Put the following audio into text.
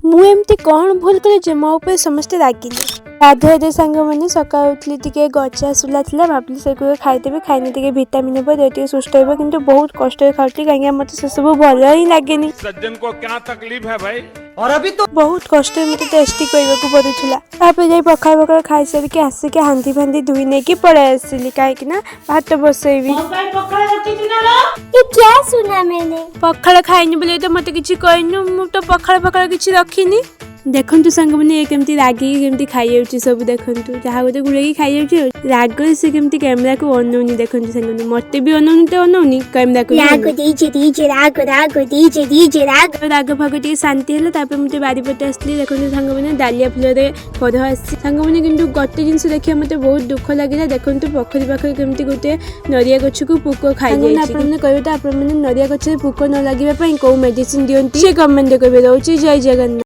ମୁଁ ଏମିତି କ'ଣ ଭୁଲ କଲି ଯେ ମୋ ଉପରେ ସମସ୍ତେ ରାଗିଲେ। ଗାଧୋଇ ସାଙ୍ଗମାନେ ସକାଳୁ ଉଠିଲି ଟିକେ ଗଜା ସୁଲା ଥିଲା, ଭାବିଲି ସେଗୁলো ଖାଇଦେବି, ଖାଇନି ଟିକେ ଭିଟାମିନ୍ ହେବ, ଦେହ ଟିକେ ସୁସ୍ଥ ହେବ, କିନ୍ତୁ ବହୁତ କଷ୍ଟରେ ଖାଉଥିଲି କାହିଁକି ମୋତେ ସେସବୁ ଭଲ ହିଁ ଲାଗେନି। सज्जन को क्या तकलीफ है भाई? ବହୁତ କଷ୍ଟରେ ମୋତେ ଟେଷ୍ଟି କରିବାକୁ ପଡୁଥିଲା। ତାପରେ ଯାଇ ପଖାଳ ଖାଇସାରିକି ଆସିକି ହାଣ୍ଡି ଫାଣ୍ଡି ଧୋଇ ନେଇକି ପଳେଇ ଆସିଲି କାହିଁକି ନା ଭାତ ବସେଇବି। ପଖାଳ ଖାଇନି ବୋଲି ତ ମୋତେ କିଛି କହିନୁ, ମୁଁ ତ ପଖାଳ କିଛି ରଖିନି। ଦେଖନ୍ତୁ ସାଙ୍ଗମାନେ ଏ କେମିତି ରାଗିକି କେମିତି ଖାଇଯାଉଛି ସବୁ, ଦେଖନ୍ତୁ ଯାହା ଗୋଟେ ଗୁଳେଇକି ଖାଇଯାଉଛି। ରାଗରେ ସେ କେମିତି କ୍ୟାମେରାକୁ ଅନଉନି, ଦେଖନ୍ତୁ ସାଙ୍ଗମାନେ ମୋତେ ବି ଅନଉନି ତ ଅନଉନି କ୍ୟାମେରାକୁ। ରାଗ ଫାଗ ଟିକେ ଶାନ୍ତି ହେଲା। ତାପରେ ମୁଁ ଟିକେ ବାରିପଟେ ଆସିଲି, ଦେଖନ୍ତୁ ସାଙ୍ଗମାନେ ଡାଲିଆ ଫୁଲରେ କଢ଼ ଆସିଛି। ସାଙ୍ଗମାନେ କିନ୍ତୁ ଗୋଟେ ଜିନିଷ ଦେଖିବା ମୋତେ ବହୁତ ଦୁଃଖ ଲାଗିଲା, ଦେଖନ୍ତୁ ପୋଖରୀ ପାଖରେ କେମିତି ଗୋଟେ ନଡ଼ିଆ ଗଛକୁ ପୋକ ଖାଇଯାଇଛି। ଆପଣମାନେ କହିବେ ତ ଆପଣମାନେ ନଡ଼ିଆ ଗଛରେ ପୋକ ନ ଲାଗିବା ପାଇଁ କୋଉ ମେଡିସିନ ଦିଅନ୍ତି, ସେ କମେଣ୍ଟ କରିବେ। ରହୁଛି, ଜୟ ଜଗନ୍ନାଥ।